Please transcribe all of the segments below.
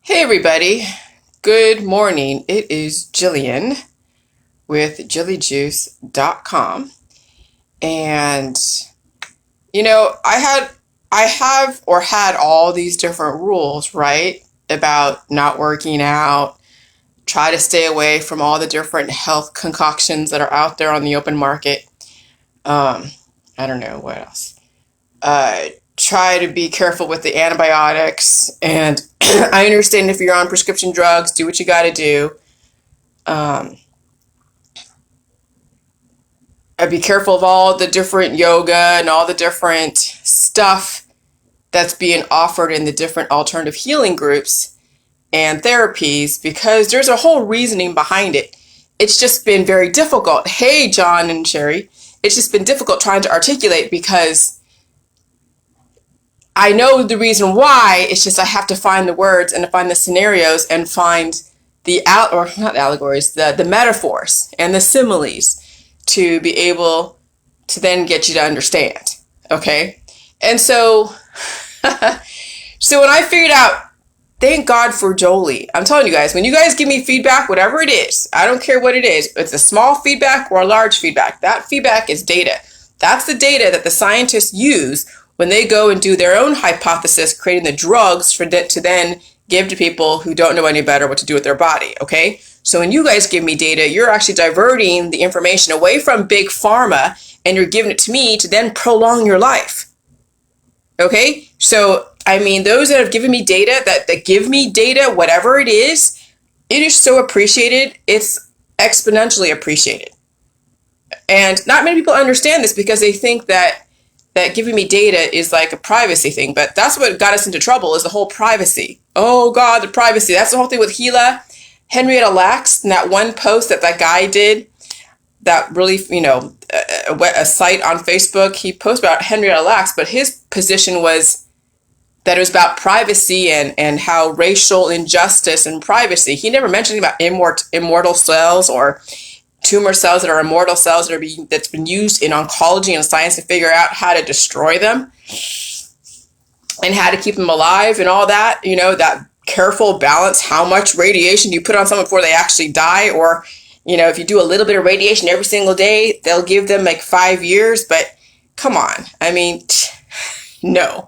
Hey everybody, good morning. It is Jillian with jillyjuice.com. And I have all these different rules, right? About not working out, try to stay away from all the different health concoctions that are out there on the open market. Um, I don't know what else. Try to be careful with the antibiotics. And I understand if you're on prescription drugs, do what you got to do. Um, I'd be careful of all the different yoga and all the different stuff that's being offered in the different alternative healing groups and therapies because there's a whole reasoning behind it. It's just been very difficult. Hey, John and Sherry, it's just been difficult trying to articulate because I know the reason why. It's just I have to find the words and to find the scenarios and find or not allegories, the metaphors and the similes to be able to then get you to understand. Okay, and so so when I figured out, thank God for Jolie. I'm telling you guys, when you guys give me feedback, whatever it is, I don't care what it is, if it's a small feedback or a large feedback, that feedback is data. That's the data that the scientists use when they go and do their own hypothesis, creating the drugs for that to then give to people who don't know any better what to do with their body, okay? So when you guys give me data, you're actually diverting the information away from big pharma and you're giving it to me to then prolong your life, okay? So, I mean, those that have given me data, that give me data, whatever it is so appreciated. It's exponentially appreciated. And not many people understand this because they think that giving me data is like a privacy thing, but that's what got us into trouble is the whole privacy. Oh God, the privacy. That's the whole thing with Gila, Henrietta Lacks, and that one post that guy did that really, a site on Facebook, he posted about Henrietta Lacks, but his position was that it was about privacy and how racial injustice and privacy. He never mentioned anything about immortal cells or tumor cells that are immortal cells that's been used in oncology and science to figure out how to destroy them and how to keep them alive and all that, that careful balance, how much radiation you put on someone before they actually die. Or, if you do a little bit of radiation every single day, they'll give them like 5 years, but come on. I mean, no.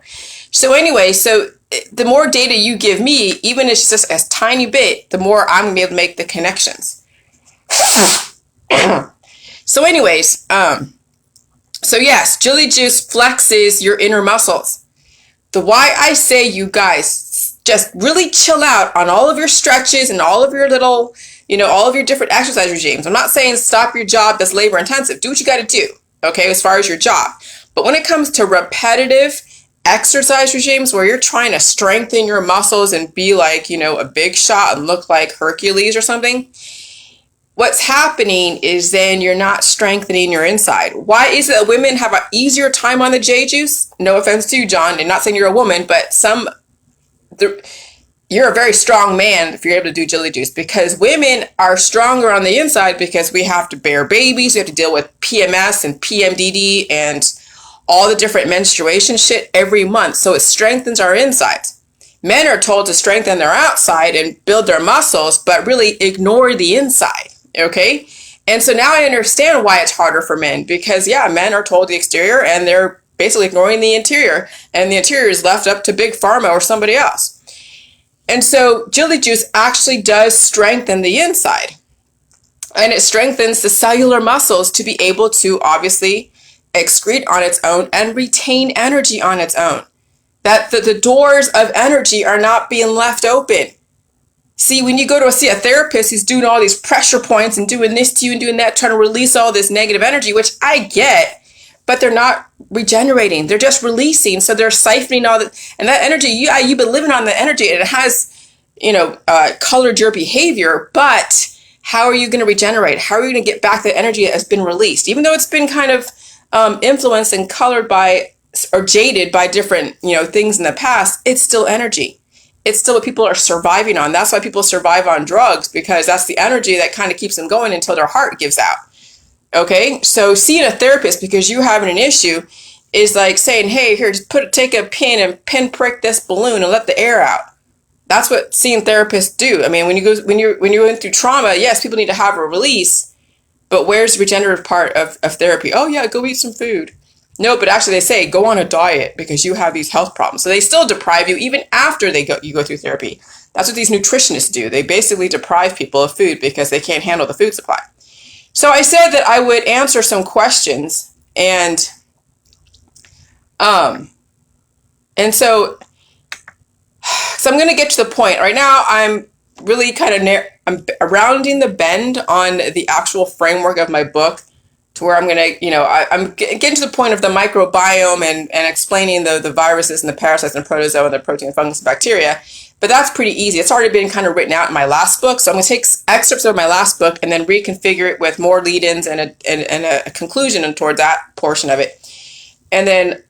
So anyway, the more data you give me, even if it's just a tiny bit, the more I'm going to be able to make the connections. So anyways, so yes, Jilly Juice flexes your inner muscles. The why I say you guys just really chill out on all of your stretches and all of your little, all of your different exercise regimes. I'm not saying stop your job that's labor intensive. Do what you got to do, okay, as far as your job. But when it comes to repetitive exercise regimes where you're trying to strengthen your muscles and be like, a big shot and look like Hercules or something, what's happening is then you're not strengthening your inside. Why is it that women have an easier time on the J juice? No offense to you, John. I'm not saying you're a woman, but you're a very strong man if you're able to do Jilly Juice, because women are stronger on the inside because we have to bear babies. We have to deal with PMS and PMDD and all the different menstruation shit every month. So it strengthens our insides. Men are told to strengthen their outside and build their muscles, but really ignore the inside. Okay. And so now I understand why it's harder for men because men are told the exterior and they're basically ignoring the interior, and the interior is left up to big pharma or somebody else. And so Jilly Juice actually does strengthen the inside, and it strengthens the cellular muscles to be able to obviously excrete on its own and retain energy on its own. That the doors of energy are not being left open. See, when you go to see a therapist who's doing all these pressure points and doing this to you and doing that, trying to release all this negative energy, which I get, but they're not regenerating. They're just releasing. So they're siphoning all that. And that energy, you've been living on the energy, and it has, colored your behavior. But how are you going to regenerate? How are you going to get back the energy that has been released? Even though it's been kind of influenced and colored by or jaded by different, things in the past, it's still energy. It's still what people are surviving on. That's why people survive on drugs, because that's the energy that kind of keeps them going until their heart gives out. Okay, so seeing a therapist because you're having an issue is like saying, hey, here, just take a pin and pinprick this balloon and let the air out. That's what seeing therapists do. I mean, when you're going through trauma, yes, people need to have a release, but where's the regenerative part of therapy? Oh yeah, go eat some food. No, but actually they say go on a diet because you have these health problems. So they still deprive you even after you go through therapy. That's what these nutritionists do. They basically deprive people of food because they can't handle the food supply. So I said that I would answer some questions, and so I'm going to get to the point. Right now, I'm really kind of I'm rounding the bend on the actual framework of my book, to where I'm going to, I'm getting to the point of the microbiome and explaining the viruses and the parasites and the protozoa and the protein and fungus and bacteria. But that's pretty easy. It's already been kind of written out in my last book. So I'm going to take excerpts of my last book and then reconfigure it with more lead-ins and a conclusion toward that portion of it. And then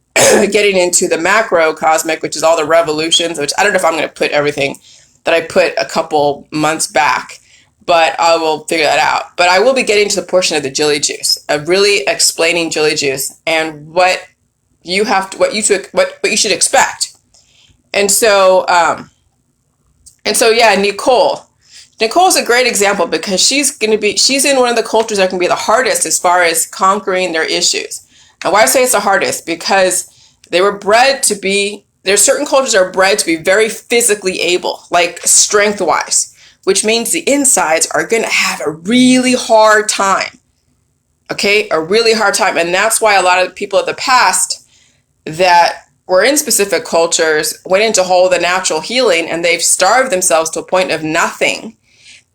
getting into the macrocosmic, which is all the revolutions, which I don't know if I'm going to put everything that I put a couple months back, but I will figure that out. But I will be getting to the portion of the jilly juice, of really explaining jilly juice and what you should expect. And so, yeah, Nicole's a great example because she's in one of the cultures that can be the hardest as far as conquering their issues. And why I say it's the hardest, because they were bred to be, there's certain cultures that are bred to be very physically able, like strength-wise, which means the insides are going to have a really hard time. Okay, a really hard time. And that's why a lot of the people of the past that were in specific cultures went into whole the natural healing, and they've starved themselves to a point of nothing.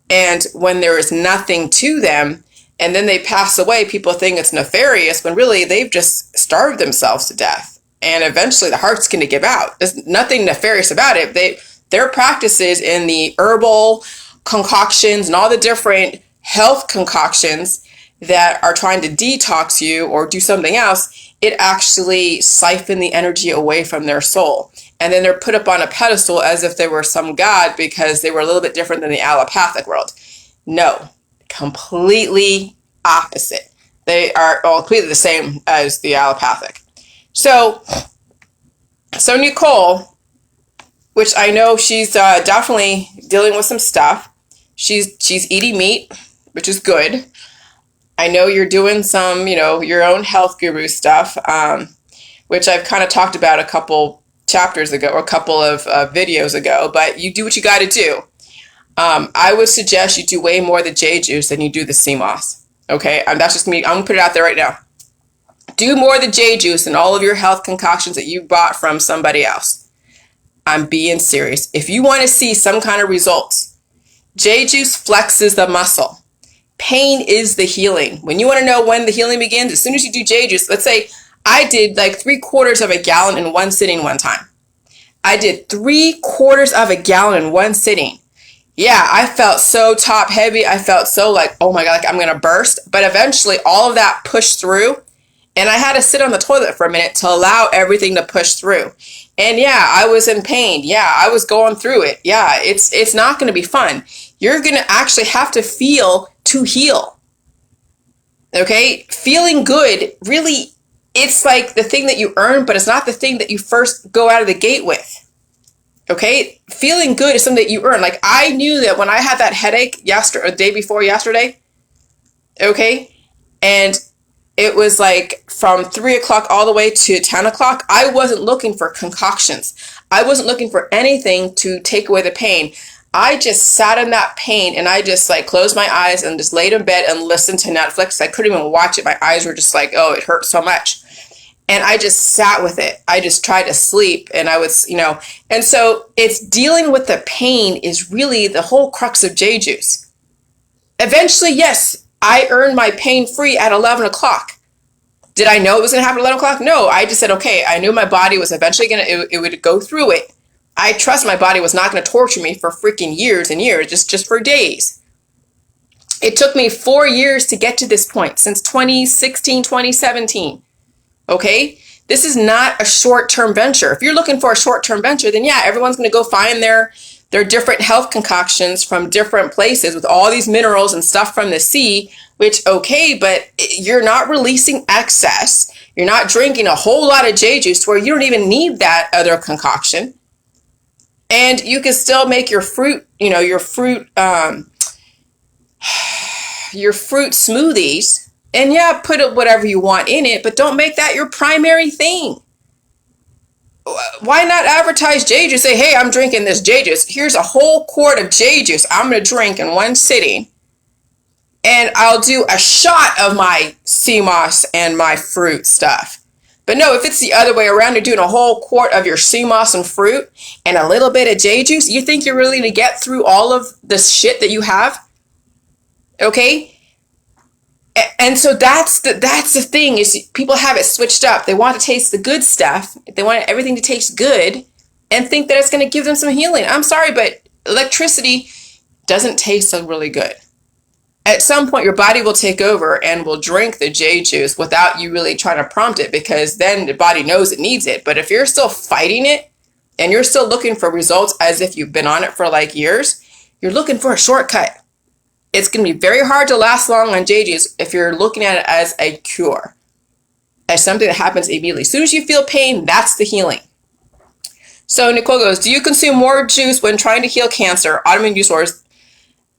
And when there is nothing to them, and then they pass away, people think it's nefarious, when really they've just starved themselves to death. And eventually the heart's going to give out. There's nothing nefarious about it. Their practices in the herbal concoctions and all the different health concoctions that are trying to detox you or do something else, it actually siphoned the energy away from their soul. And then they're put up on a pedestal as if they were some god because they were a little bit different than the allopathic world. No, completely opposite. They are completely the same as the allopathic. So Nicole, which I know she's definitely dealing with some stuff. She's eating meat, which is good. I know you're doing some, your own health guru stuff, which I've kind of talked about a couple chapters ago or a couple of videos ago, but you do what you got to do. I would suggest you do way more of the J juice than you do the sea moss. Okay, that's just me. I'm going to put it out there right now. Do more of the J juice and all of your health concoctions that you bought from somebody else. I'm being serious. If you want to see some kind of results, J juice flexes the muscle. Pain is the healing. When you want to know when the healing begins, as soon as you do J juice, let's say I did like 3/4 of a gallon in one sitting one time. I did 3/4 of a gallon in one sitting. Yeah, I felt so top heavy. I felt so like, oh my God, like I'm going to burst. But eventually all of that pushed through. And I had to sit on the toilet for a minute to allow everything to push through. And yeah, I was in pain. Yeah, I was going through it. Yeah, it's not going to be fun. You're going to actually have to feel to heal. Okay? Feeling good, really, it's like the thing that you earn, but it's not the thing that you first go out of the gate with. Okay? Feeling good is something that you earn. Like I knew that when I had that headache the day before yesterday, okay? And it was like from 3 o'clock all the way to 10 o'clock. I wasn't looking for concoctions. I wasn't looking for anything to take away the pain. I just sat in that pain and I just like closed my eyes and just laid in bed and listened to Netflix. I couldn't even watch it. My eyes were just like, oh, it hurt so much. And I just sat with it. I just tried to sleep and I was, and so it's dealing with the pain is really the whole crux of J juice. Eventually, yes, I earned my pain free at 11 o'clock. Did I know it was going to happen at 11 o'clock? No, I just said, okay, I knew my body was eventually it would go through it. I trust my body was not going to torture me for freaking years and years, just for days. It took me 4 years to get to this point, since 2016, 2017. Okay? This is not a short-term venture. If you're looking for a short-term venture, then yeah, everyone's going to go find their different health concoctions from different places with all these minerals and stuff from the sea, which, okay, but you're not releasing excess. You're not drinking a whole lot of J juice to where you don't even need that other concoction. And you can still make your fruit, your fruit smoothies. And yeah, put whatever you want in it, but don't make that your primary thing. Why not advertise J juice? Say, hey, I'm drinking this J juice. Here's a whole quart of J juice I'm going to drink in one sitting. And I'll do a shot of my sea moss and my fruit stuff. But no, if it's the other way around, you're doing a whole quart of your sea moss and fruit and a little bit of J juice, you think you're really going to get through all of this shit that you have? Okay? And so that's the thing, is people have it switched up. They want to taste the good stuff. They want everything to taste good and think that it's going to give them some healing. I'm sorry, but electricity doesn't taste so really good. At some point, your body will take over and will drink the J juice without you really trying to prompt it, because then the body knows it needs it. But if you're still fighting it and you're still looking for results as if you've been on it for like years, you're looking for a shortcut. It's going to be very hard to last long on J juice if you're looking at it as a cure, as something that happens immediately. As soon as you feel pain, that's the healing. So Nicole goes, do you consume more juice when trying to heal cancer, autoimmune disorders,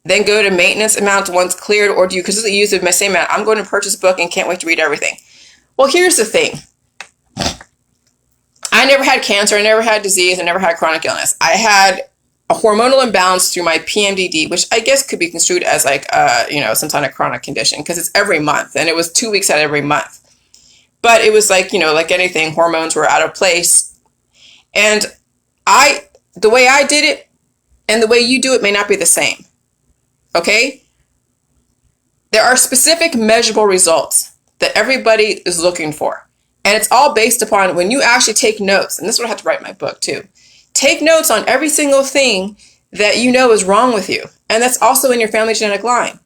then go to maintenance amounts once cleared, or do you consistently use the same amount? I'm going to purchase a book and can't wait to read everything. Well, here's the thing. I never had cancer. I never had disease. I never had chronic illness. I had a hormonal imbalance through my PMDD, which I guess could be construed as like, some kind of chronic condition, because it's every month, and it was 2 weeks out of every month. But it was like, like anything, hormones were out of place. And the way I did it and the way you do it may not be the same. Okay? There are specific measurable results that everybody is looking for. And it's all based upon when you actually take notes. And this is what I have to write in my book too. Take notes on every single thing that you know is wrong with you. And that's also in your family genetic line.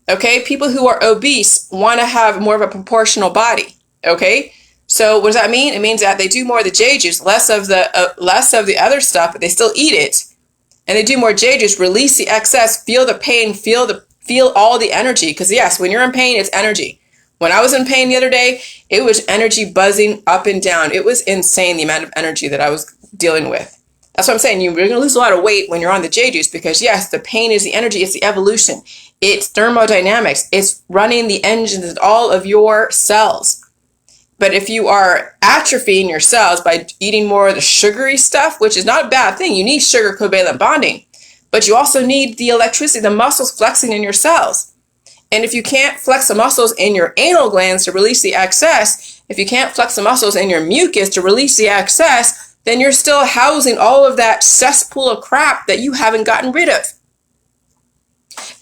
Okay? People who are obese want to have more of a proportional body. Okay? So what does that mean? It means that they do more of the J juice, less of the other stuff, but they still eat it. And they do more J juice, release the excess, feel the pain, feel all the energy. Because yes, when you're in pain, it's energy. When I was in pain the other day, it was energy buzzing up and down. It was insane, the amount of energy that I was dealing with. That's what I'm saying. You're going to lose a lot of weight when you're on the J juice, because yes, the pain is the energy. It's the evolution. It's thermodynamics. It's running the engines of all of your cells. But if you are atrophying your cells by eating more of the sugary stuff, which is not a bad thing, you need sugar covalent bonding, but you also need the electricity, the muscles flexing in your cells. And if you can't flex the muscles in your anal glands to release the excess, if you can't flex the muscles in your mucus to release the excess, then you're still housing all of that cesspool of crap that you haven't gotten rid of.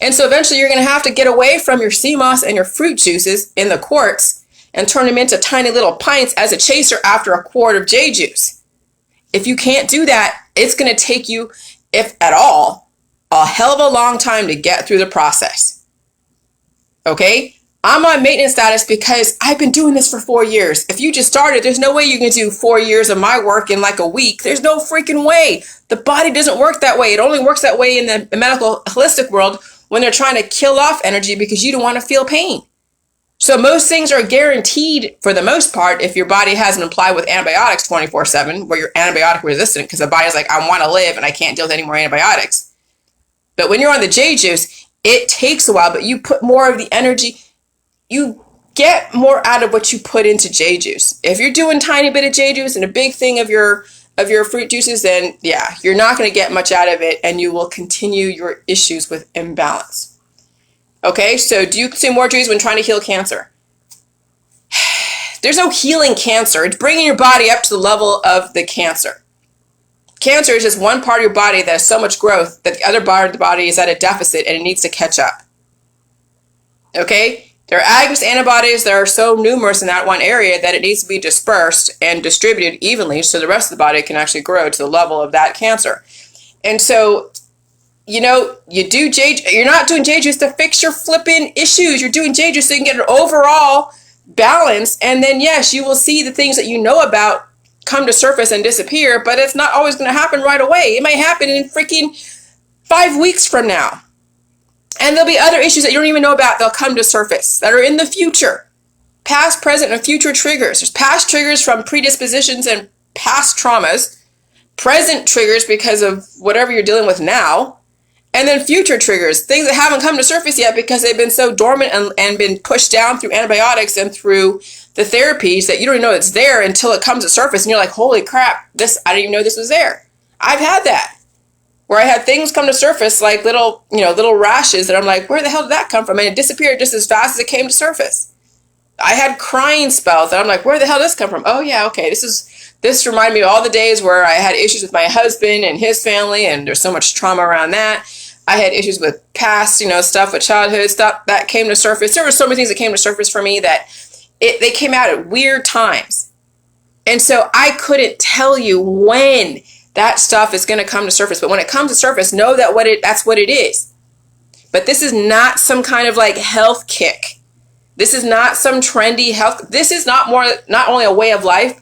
And so eventually you're going to have to get away from your sea moss and your fruit juices in the quarts and turn them into tiny little pints as a chaser after a quart of J juice. If you can't do that, it's going to take you, if at all, a hell of a long time to get through the process. Okay? I'm on maintenance status because I've been doing this for 4 years. If you just started, there's no way you can do 4 years of my work in like a week. There's no freaking way. The body doesn't work that way. It only works that way in the medical holistic world when they're trying to kill off energy because you don't want to feel pain. So most things are guaranteed for the most part if your body hasn't applied with antibiotics 24/7, where you're antibiotic resistant because the body's like, I want to live and I can't deal with any more antibiotics. But when you're on the J juice, it takes a while, but you put more of the energy, you get more out of what you put into J juice. If you're doing tiny bit of J juice and a big thing of your fruit juices, then yeah, you're not going to get much out of it and you will continue your issues with imbalance. Okay, so do you consume more juice when trying to heal cancer? There's no healing cancer. It's bringing your body up to the level of the cancer. Cancer is just one part of your body that has so much growth that the other part of the body is at a deficit and it needs to catch up. Okay? There are agonist antibodies that are so numerous in that one area that it needs to be dispersed and distributed evenly so the rest of the body can actually grow to the level of that cancer. And so you're not doing J juice to fix your flipping issues. You're doing J juice so you can get an overall balance. And then, yes, you will see the things that you know about come to surface and disappear, but it's not always going to happen right away. It might happen in freaking 5 weeks from now. And there'll be other issues that you don't even know about. They'll come to surface that are in the future. Past, present, and future triggers. There's past triggers from predispositions and past traumas. present triggers because of whatever you're dealing with now, and then future triggers, things that haven't come to surface yet because they've been so dormant and been pushed down through antibiotics and through the therapies that you don't even know it's there until it comes to surface and you're like, holy crap, I didn't even know this was there. I've had that, where I had things come to surface like little rashes that I'm like, where the hell did that come from? And it disappeared just as fast as it came to surface. I had crying spells that I'm like, where the hell did this come from? Oh yeah, okay, this reminded me of all the days where I had issues with my husband and his family, and there's so much trauma around that. I had issues with past, stuff with childhood stuff that came to surface. There were so many things that came to surface for me that they came out at weird times. And so I couldn't tell you when that stuff is going to come to surface. But when it comes to surface, know that that's what it is. But this is not some kind of like health kick. This is not some trendy health. This is not only a way of life,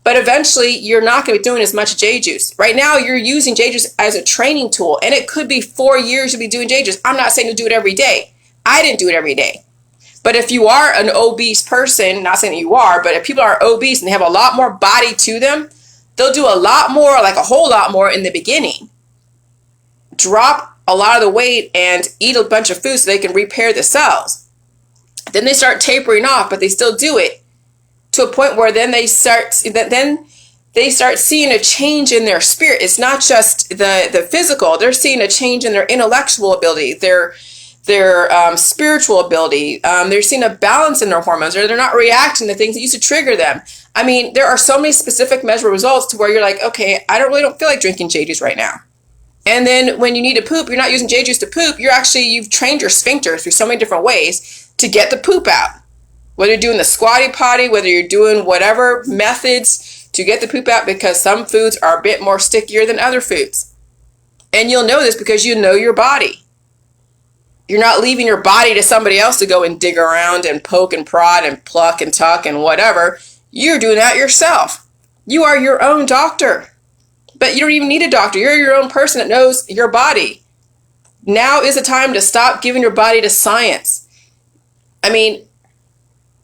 but eventually you're not going to be doing as much J juice. Right now you're using J juice as a training tool, and it could be 4 years you'll be doing J juice. I'm not saying to do it every day. I didn't do it every day. But if you are an obese person, not saying that you are, but if people are obese and they have a lot more body to them, they'll do a lot more, like a whole lot more in the beginning. Drop a lot of the weight and eat a bunch of food so they can repair the cells. Then they start tapering off, but they still do it to a point where then they start seeing a change in their spirit. It's not just the physical. They're seeing a change in their intellectual ability, their spiritual ability. They're seeing a balance in their hormones, or they're not reacting to things that used to trigger them. I mean, there are so many specific measurable results to where you're like, okay, I don't feel like drinking J juice right now. And then when you need to poop, you're not using J juice to poop. You've trained your sphincter through so many different ways to get the poop out. Whether you're doing the squatty potty, whether you're doing whatever methods to get the poop out, because some foods are a bit more stickier than other foods. And you'll know this because you know your body. You're not leaving your body to somebody else to go and dig around and poke and prod and pluck and tuck and whatever. You're doing that yourself. You are your own doctor. But you don't even need a doctor. You're your own person that knows your body. Now is the time to stop giving your body to science. I mean,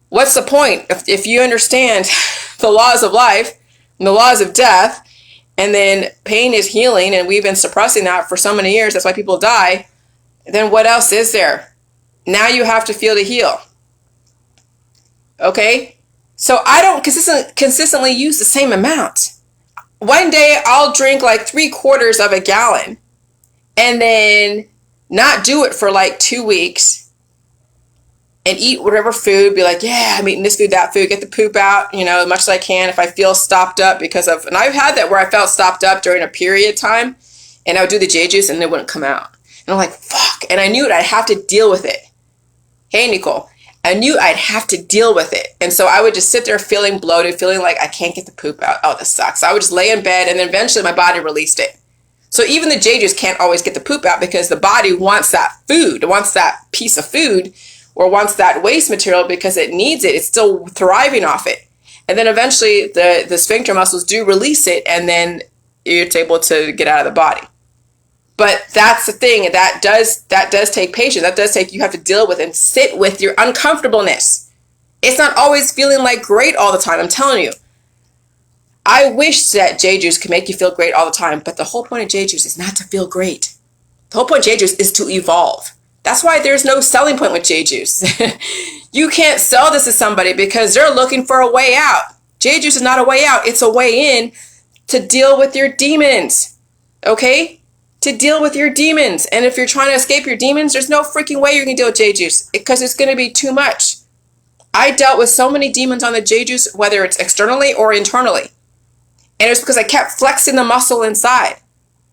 what's the point if you understand the laws of life and the laws of death, and then pain is healing, and we've been suppressing that for so many years, that's why people die, then what else is there? Now you have to feel to heal. Okay? So I don't consistently use the same amount. One day I'll drink like 3/4 of a gallon and then not do it for like 2 weeks and eat whatever food, be like, yeah, I'm eating this food, that food, get the poop out, as much as I can if I feel stopped up and I've had that where I felt stopped up during a period time, and I would do the J juice and it wouldn't come out. And I'm like, fuck. And I knew I'd have to deal with it. Hey, Nicole, I knew I'd have to deal with it. And so I would just sit there feeling bloated, feeling like I can't get the poop out. Oh, this sucks. So I would just lay in bed, and then eventually my body released it. So even the J juice can't always get the poop out because the body wants that food, it wants that piece of food, or wants that waste material because it needs it. It's still thriving off it. And then eventually the sphincter muscles do release it, and then it's able to get out of the body. But that's the thing, that does take patience. That does take, you have to deal with and sit with your uncomfortableness. It's not always feeling like great all the time. I'm telling you. I wish that J juice could make you feel great all the time, but the whole point of J juice is not to feel great. The whole point of J juice is to evolve. That's why there's no selling point with J juice. You can't sell this to somebody because they're looking for a way out. J juice is not a way out. It's a way in to deal with your demons. Okay? To deal with your demons. And if you're trying to escape your demons, there's no freaking way you're going to deal with J juice because it's going to be too much. I dealt with so many demons on the J juice, whether it's externally or internally. And it's because I kept flexing the muscle inside.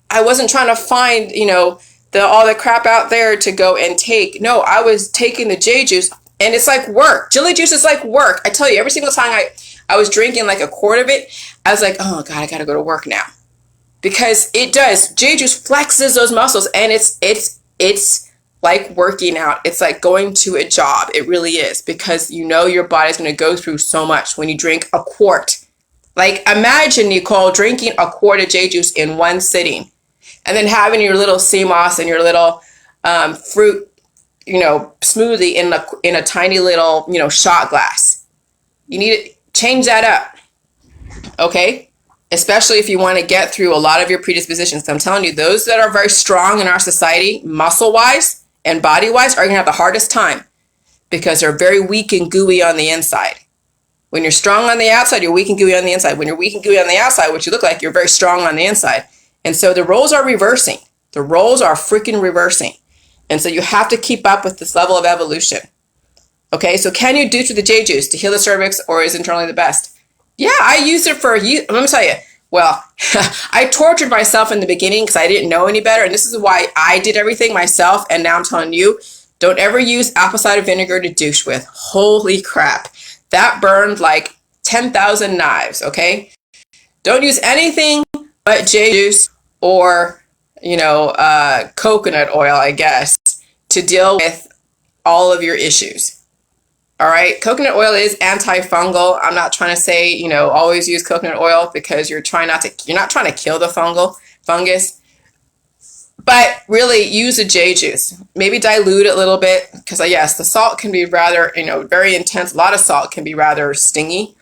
I wasn't trying to find, all the crap out there to go and take. No, I was taking the J juice, and it's like work. Jilly juice is like work. I tell you, every single time I was drinking like a quart of it, I was like, oh God, I got to go to work now. Because it does. J juice flexes those muscles, and it's like working out. It's like going to a job. It really is, because your body's going to go through so much when you drink a quart. Like, imagine, Nicole, drinking a quart of J juice in one sitting, and then having your little sea moss and your little fruit, smoothie in a tiny little, shot glass. You need to change that up. Okay? especially if you want to get through a lot of your predispositions. I'm telling you, those that are very strong in our society, muscle-wise and body-wise, are going to have the hardest time because they're very weak and gooey on the inside. When you're strong on the outside, you're weak and gooey on the inside. When you're weak and gooey on the outside, what you look like, you're very strong on the inside. And so the roles are reversing. The roles are freaking reversing. And so you have to keep up with this level of evolution. Okay, so can you do through the J juice to heal the cervix, or is internally the best? Yeah, I used it for, let me tell you, well, I tortured myself in the beginning because I didn't know any better. And this is why I did everything myself. And now I'm telling you, don't ever use apple cider vinegar to douche with. Holy crap. That burned like 10,000 knives, okay? Don't use anything but J juice or, coconut oil, I guess, to deal with all of your issues. All right. Coconut oil is antifungal. I'm not trying to say, always use coconut oil because you're not trying to kill the fungus, but really use a J juice. Maybe dilute it a little bit because yes, the salt can be rather, very intense. A lot of salt can be rather stingy.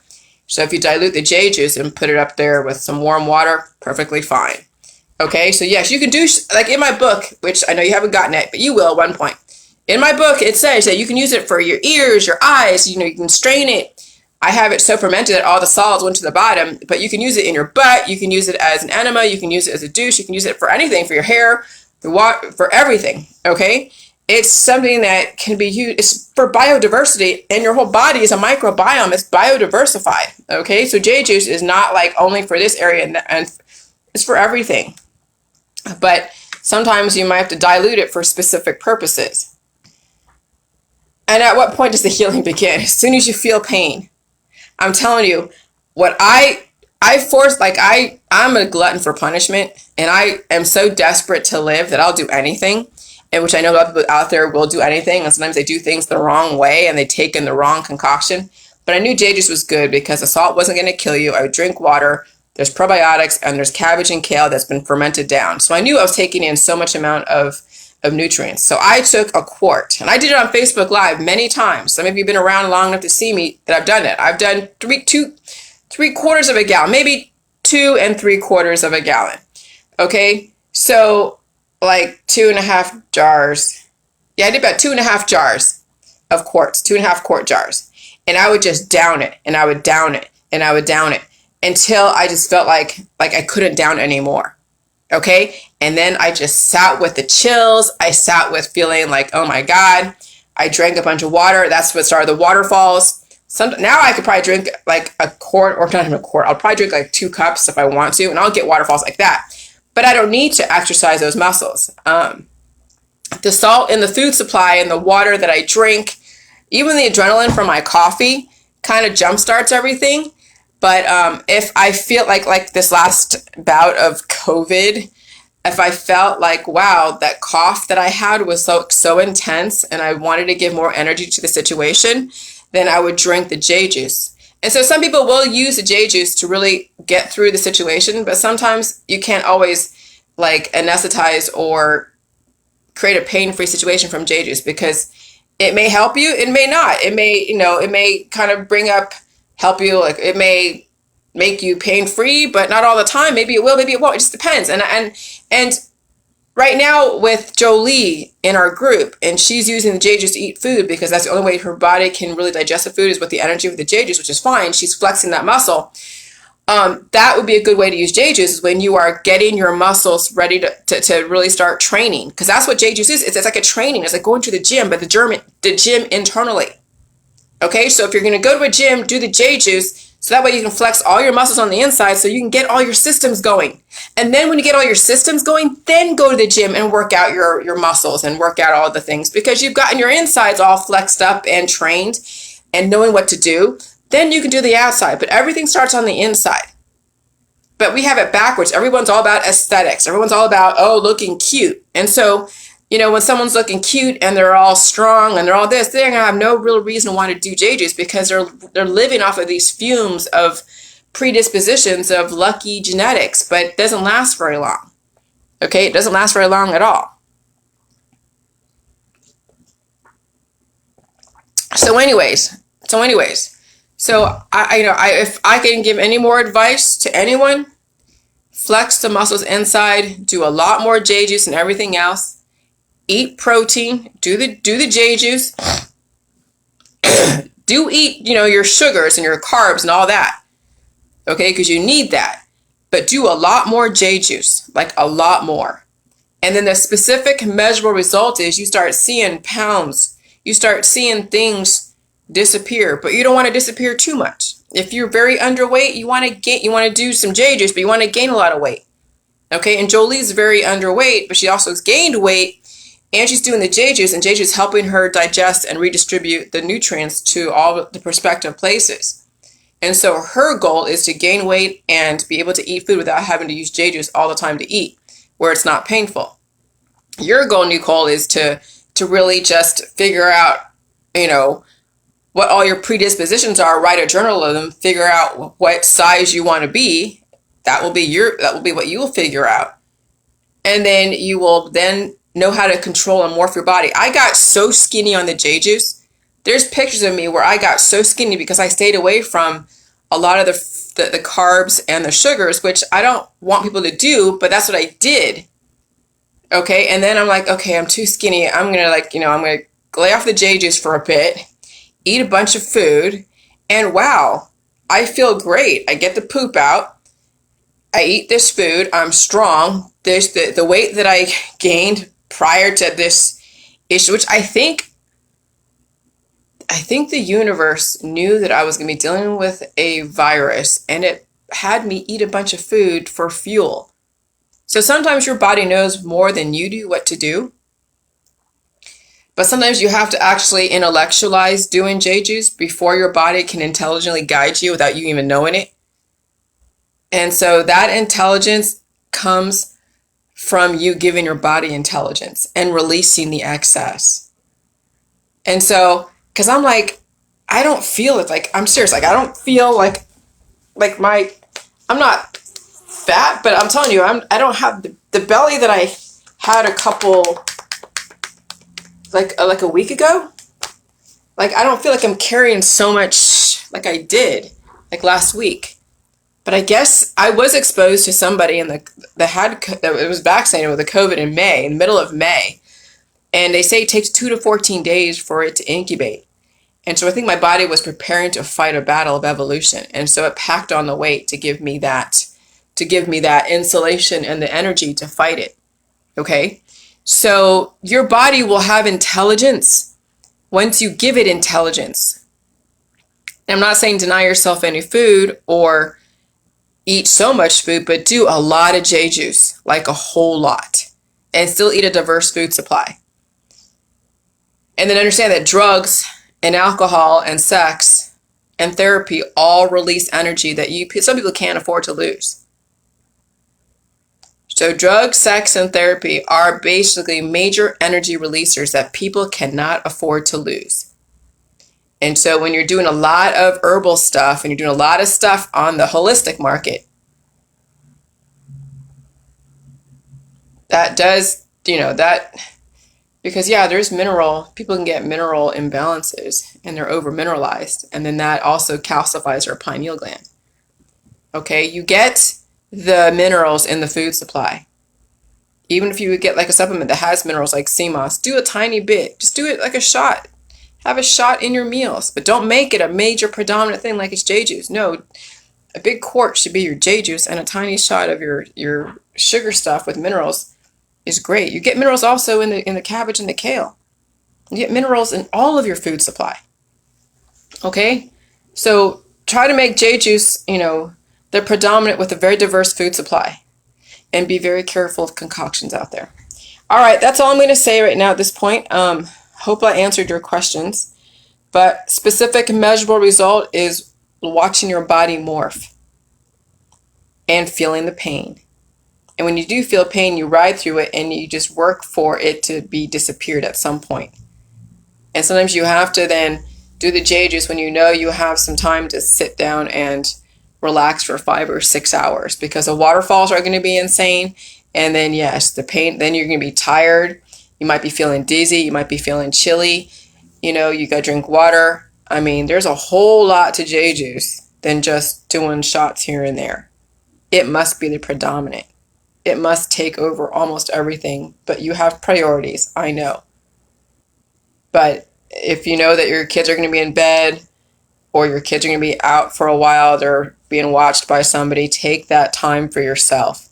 So if you dilute the J juice and put it up there with some warm water, perfectly fine. Okay. So yes, you can do like in my book, which I know you haven't gotten it, but you will at one point. In my book, it says that you can use it for your ears, your eyes, you can strain it. I have it so fermented that all the solids went to the bottom, but you can use it in your butt. You can use it as an enema. You can use it as a douche. You can use it for anything, for your hair, for everything, okay? It's something that can be used. It's for biodiversity, and your whole body is a microbiome. It's biodiversified, okay? So J juice is not like only for this area, and it's for everything. But sometimes you might have to dilute it for specific purposes. And at what point does the healing begin? As soon as you feel pain. I'm telling you, what I'm a glutton for punishment, and I am so desperate to live that I'll do anything, and which I know a lot of people out there will do anything, and sometimes they do things the wrong way, and they take in the wrong concoction. But I knew J juice was good because the salt wasn't going to kill you. I would drink water. There's probiotics, and there's cabbage and kale that's been fermented down. So I knew I was taking in so much amount of nutrients. So I took a quart, and I did it on Facebook Live many times. Some of you have been around long enough to see me that I've done it. I've done three quarters of a gallon, maybe 2 3/4 of a gallon. Okay. So like 2.5 jars. Yeah, I did about 2.5 jars of quarts, 2.5 quart jars. And I would just down it, and I would down it, and I would down it until I just felt like I couldn't down anymore. Okay. And then I just sat with the chills. I sat with feeling like, oh my God, I drank a bunch of water. That's what started the waterfalls. Now I could probably drink like a quart, or not even a quart. I'll probably drink like 2 cups if I want to, and I'll get waterfalls like that. But I don't need to exercise those muscles. The salt in the food supply and the water that I drink, even the adrenaline from my coffee kind of jumpstarts everything. But if I feel like this last bout of COVID, if I felt like, wow, that cough that I had was so intense and I wanted to give more energy to the situation, then I would drink the J juice. And so some people will use the J juice to really get through the situation, but sometimes you can't always like anesthetize or create a pain-free situation from J juice because it may help you, it may not. It may, it may kind of help you, like it may make you pain-free, but not all the time. Maybe it will, maybe it won't. It just depends. And right now with Jolie in our group, and she's using the J juice to eat food because that's the only way her body can really digest the food is with the energy of the J juice, which is fine. She's flexing that muscle. That would be a good way to use J juice is when you are getting your muscles ready to really start training, because that's what J juice is. It's like a training. It's like going to the gym, but the gym internally. Okay, so if you're going to go to a gym, do the J juice. So that way you can flex all your muscles on the inside so you can get all your systems going. And then when you get all your systems going, then go to the gym and work out your muscles and work out all the things because you've gotten your insides all flexed up and trained and knowing what to do. Then you can do the outside, but everything starts on the inside. But we have it backwards. Everyone's all about aesthetics. Everyone's all about, looking cute. And so, when someone's looking cute and they're all strong and they're all this, they're going to have no real reason to want to do J juice because they're living off of these fumes of predispositions of lucky genetics, but it doesn't last very long. Okay, it doesn't last very long at all. So anyways, if I can give any more advice to anyone, flex the muscles inside, do a lot more J juice and everything else. Eat protein, do the J juice. Do eat, your sugars and your carbs and all that. Okay, because you need that. But do a lot more J juice, like a lot more. And then the specific measurable result is you start seeing pounds. You start seeing things disappear, but you don't want to disappear too much. If you're very underweight, you want to do some J juice, but you want to gain a lot of weight. Okay, and Jolie's very underweight, but she also has gained weight, and she's doing the J juice, and J juice is helping her digest and redistribute the nutrients to all the prospective places. And so her goal is to gain weight and be able to eat food without having to use J juice all the time to eat, where it's not painful. Your goal, Nicole, is to really just figure out, what all your predispositions are, write a journal of them, figure out what size you want to be. That will be what you will figure out. And then you will then know how to control and morph your body. I got so skinny on the J juice. There's pictures of me where I got so skinny because I stayed away from a lot of the carbs and the sugars, which I don't want people to do, but that's what I did. Okay, and then I'm like, okay, I'm too skinny. I'm going to I'm going to lay off the J juice for a bit, eat a bunch of food, and wow, I feel great. I get the poop out. I eat this food. I'm strong. There's the weight that I gained prior to this issue, which I think the universe knew that I was going to be dealing with a virus, and it had me eat a bunch of food for fuel. So sometimes your body knows more than you do what to do. But sometimes you have to actually intellectualize doing J juice before your body can intelligently guide you without you even knowing it. And so that intelligence comes from you giving your body intelligence and releasing the excess. And so, because I'm like, I don't feel it. Like, I'm serious. Like, I don't feel like I'm not fat, but I'm telling you, I don't have the belly that I had a couple, like a week ago. Like, I don't feel like I'm carrying so much like I did like last week. But I guess I was exposed to somebody that was vaccinated with the COVID in May, in the middle of May. And they say it takes 2 to 14 days for it to incubate. And so I think my body was preparing to fight a battle of evolution. And so it packed on the weight to give me that insulation and the energy to fight it. Okay? So your body will have intelligence once you give it intelligence. And I'm not saying deny yourself any food or eat so much food, but do a lot of J juice, like a whole lot, and still eat a diverse food supply. And then understand that drugs and alcohol and sex and therapy all release energy that some people can't afford to lose. So drugs, sex, and therapy are basically major energy releasers that people cannot afford to lose. And so when you're doing a lot of herbal stuff and you're doing a lot of stuff on the holistic market, that does, because there's people can get mineral imbalances and they're over mineralized. And then that also calcifies our pineal gland. Okay, you get the minerals in the food supply. Even if you would get like a supplement that has minerals like sea moss, do a tiny bit. Just do it like a shot. Have a shot in your meals, but don't make it a major predominant thing like it's J juice. No, a big quart should be your J juice, and a tiny shot of your sugar stuff with minerals is great. You get minerals also in the cabbage and the kale. You get minerals in all of your food supply. Okay? So try to make J juice, the predominant with a very diverse food supply, and be very careful of concoctions out there. All right, that's all I'm going to say right now at this point. Hope I answered your questions, but specific measurable result is watching your body morph and feeling the pain. And when you do feel pain, you ride through it and you just work for it to be disappeared at some point. And sometimes you have to then do the J juice when you have some time to sit down and relax for 5 or 6 hours, because the waterfalls are going to be insane. And then yes, the pain, then you're going to be tired. You might be feeling dizzy. You might be feeling chilly. You got to drink water. There's a whole lot to J juice than just doing shots here and there. it must be the predominant. It must take over almost everything. But you have priorities, I know. But if you know that your kids are going to be in bed, or your kids are going to be out for a while, they're being watched by somebody, take that time for yourself.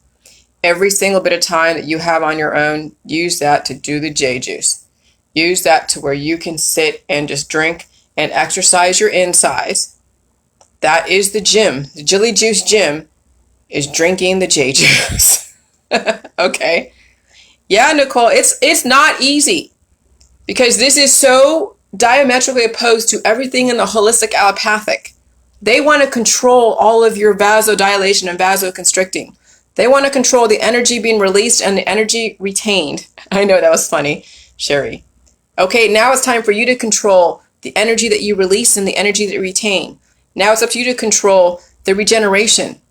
Every single bit of time that you have on your own, use that to do the J juice. Use that to where you can sit and just drink and exercise your insides. That is the gym. The Jilly Juice gym is drinking the J juice. Okay. Yeah, Nicole, it's not easy because this is so diametrically opposed to everything in the holistic allopathic. They want to control all of your vasodilation and vasoconstricting. They want to control the energy being released and the energy retained. I know that was funny, Sherry. Okay, now it's time for you to control the energy that you release and the energy that you retain. Now it's up to you to control the regeneration.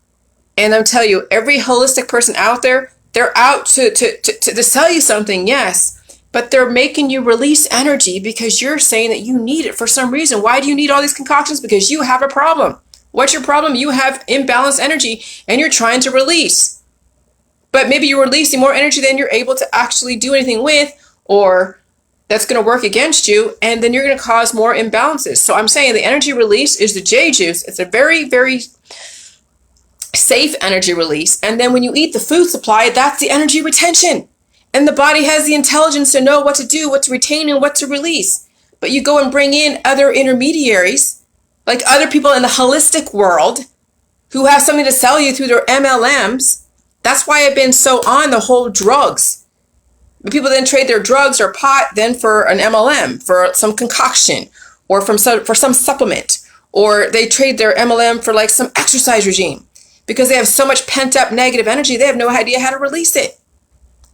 And I'll tell you, every holistic person out there, they're out to sell you something, yes. But they're making you release energy because you're saying that you need it for some reason. Why do you need all these concoctions? Because you have a problem. What's your problem? You have imbalanced energy and you're trying to release. But maybe you're releasing more energy than you're able to actually do anything with, or that's going to work against you, and then you're going to cause more imbalances. So I'm saying the energy release is the J juice. It's a very, very safe energy release. And then when you eat the food supply, that's the energy retention. And the body has the intelligence to know what to do, what to retain, and what to release. But you go and bring in other intermediaries, like other people in the holistic world, who have something to sell you through their MLMs. That's why I've been so on the whole drugs. But people then trade their drugs or pot then for an MLM, for some concoction, or for some supplement. Or they trade their MLM for like some exercise regime. Because they have so much pent up negative energy, they have no idea how to release it.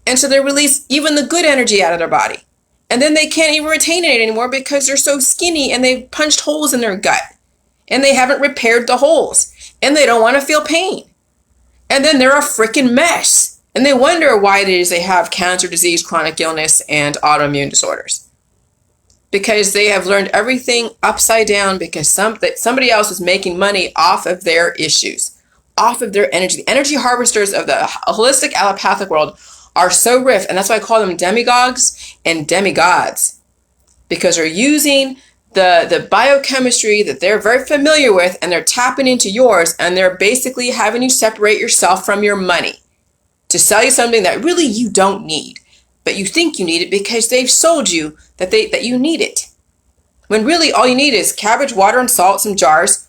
And so they release even the good energy out of their body. And then they can't even retain it anymore because they're so skinny and they've punched holes in their gut. And they haven't repaired the holes. And they don't want to feel pain. And then they're a freaking mess. And they wonder why it is they have cancer, disease, chronic illness, and autoimmune disorders. Because they have learned everything upside down because somebody else is making money off of their issues, off of their energy. The energy harvesters of the holistic allopathic world are so riff, and that's why I call them demigods and demigods, because they're using the biochemistry that they're very familiar with, and they're tapping into yours, and they're basically having you separate yourself from your money to sell you something that really you don't need, but you think you need it because they've sold you that you need it. When really all you need is cabbage, water, and salt, some jars.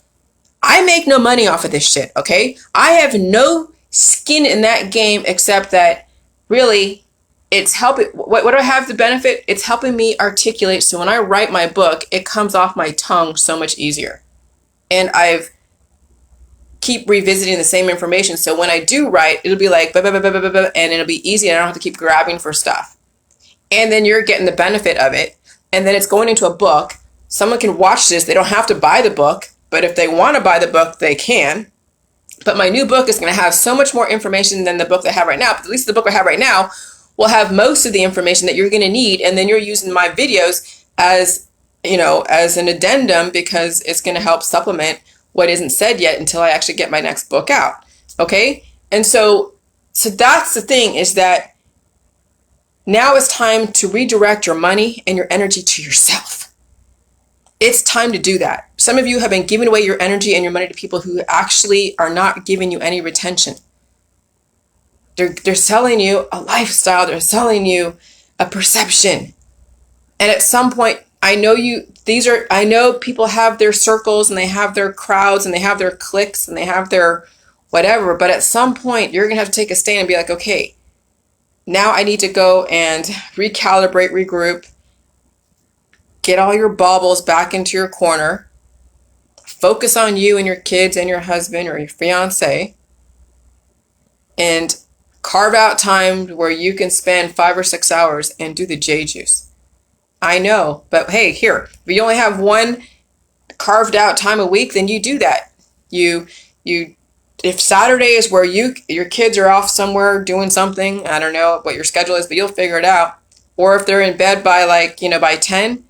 I make no money off of this shit, okay? I have no skin in that game except that really, it's helping. What do I have the benefit? It's helping me articulate. So when I write my book, it comes off my tongue so much easier. And I've keep revisiting the same information. So when I do write, it'll be like, and it'll be easy. And I don't have to keep grabbing for stuff. And then you're getting the benefit of it. And then it's going into a book. Someone can watch this. They don't have to buy the book. But if they want to buy the book, they can. But my new book is going to have so much more information than the book that I have right now. But at least the book I have right now will have most of the information that you're going to need. And then you're using my videos as, as an addendum because it's going to help supplement what isn't said yet until I actually get my next book out. Okay? And so that's the thing, is that now it's time to redirect your money and your energy to yourself. It's time to do that. Some of you have been giving away your energy and your money to people who actually are not giving you any retention. They're selling you a lifestyle. They're selling you a perception. And at some point, I know people have their circles and they have their crowds and they have their cliques and they have their whatever. But at some point, you're going to have to take a stand and be like, okay, now I need to go and recalibrate, regroup, get all your baubles back into your corner, focus on you and your kids and your husband or your fiance, and carve out time where you can spend 5 or 6 hours and do the J juice. I know, but hey, here, if you only have one carved out time a week, then you do that. If Saturday is where your kids are off somewhere doing something, I don't know what your schedule is, but you'll figure it out. Or if they're in bed by by 10,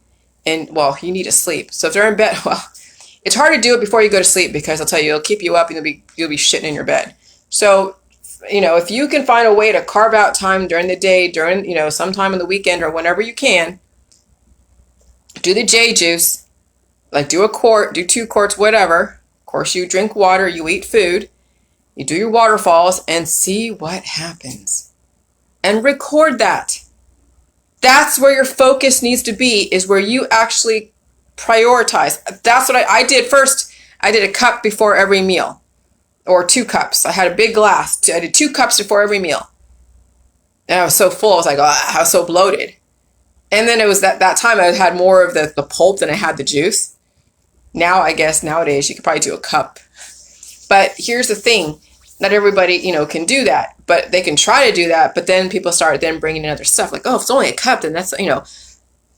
and well, you need to sleep. So if they're in bed, well, it's hard to do it before you go to sleep because I'll tell you, it'll keep you up and you'll be shitting in your bed. So, if you can find a way to carve out time during the day, during, sometime on the weekend or whenever you can, do the J juice, like do a quart, do 2 quarts, whatever. Of course, you drink water, you eat food, you do your waterfalls, and see what happens. And record that. That's where your focus needs to be, is where you actually prioritize. That's what I did first. I did a cup before every meal, or 2 cups. I had a big glass. I did 2 cups before every meal. And I was so full. I was like, oh, I was so bloated. And then it was that time I had more of the pulp than I had the juice. Now, I guess nowadays you could probably do a cup. But here's the thing. Not everybody, can do that. But they can try to do that. But then people start then bringing in other stuff. Like, oh, if it's only a cup, then that's, to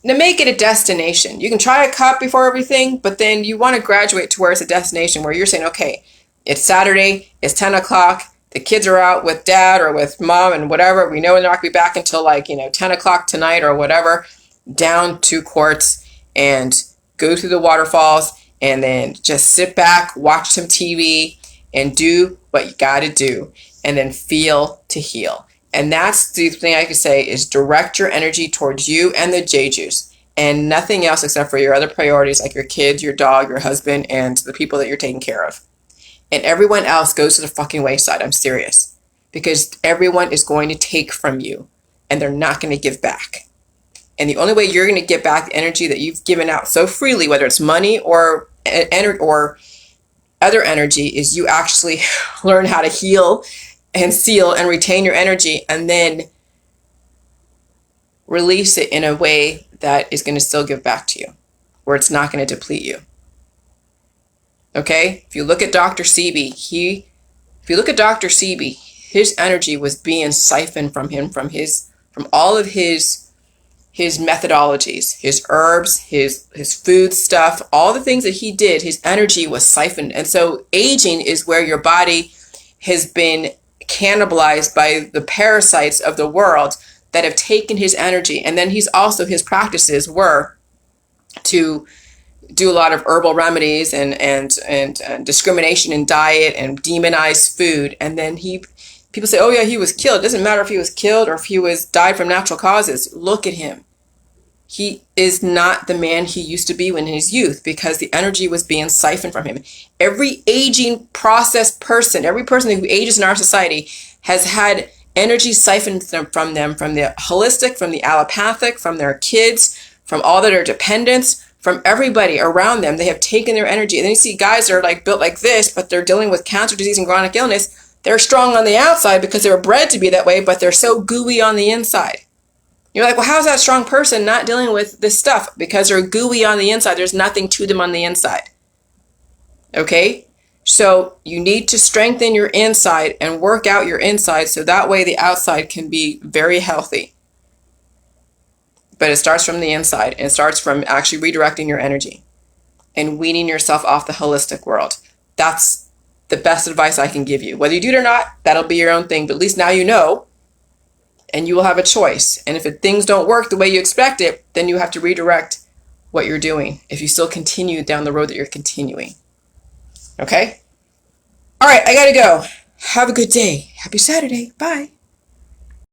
make it a destination. You can try a cup before everything. But then you want to graduate to where it's a destination where you're saying, okay, it's Saturday. It's 10 o'clock. The kids are out with dad or with mom and whatever. We know they're not going to be back until 10 o'clock tonight or whatever. Down 2 quarts and go through the waterfalls and then just sit back, watch some TV and do what you got to do and then feel to heal. And that's the thing I could say is direct your energy towards you and the J juice and nothing else except for your other priorities like your kids, your dog, your husband, and the people that you're taking care of. And everyone else goes to the fucking wayside. I'm serious. Because everyone is going to take from you and they're not going to give back. And the only way you're going to get back the energy that you've given out so freely, whether it's money or other energy, is you actually learn how to heal and seal and retain your energy and then release it in a way that is going to still give back to you, where it's not going to deplete you. Okay? If you look at Dr. Sebi, his energy was being siphoned from him, from all of his methodologies, his herbs, his food stuff, all the things that he did, his energy was siphoned. And so aging is where your body has been cannibalized by the parasites of the world that have taken his energy. And then his practices were to do a lot of herbal remedies and discrimination in diet and demonize food. And then people say, oh yeah, he was killed. It doesn't matter if he was killed or if he died from natural causes. Look at him. He is not the man he used to be when in his youth because the energy was being siphoned from him. Every aging process person, every person who ages in our society has had energy siphoned from them, from the holistic, from the allopathic, from their kids, from all their dependents, from everybody around them. They have taken their energy. And then you see guys that are built like this, but they're dealing with cancer, disease, and chronic illness. They're strong on the outside because they were bred to be that way, but they're so gooey on the inside. You're like, well, how's that strong person not dealing with this stuff? Because they're gooey on the inside. There's nothing to them on the inside. Okay? So you need to strengthen your inside and work out your inside so that way the outside can be very healthy. But it starts from the inside. And it starts from actually redirecting your energy and weaning yourself off the holistic world. That's the best advice I can give you. Whether you do it or not, that'll be your own thing. But at least now you know. And you will have a choice. And if things don't work the way you expect it, then you have to redirect what you're doing if you still continue down the road that you're continuing. Okay? All right, I gotta go. Have a good day. Happy Saturday. Bye.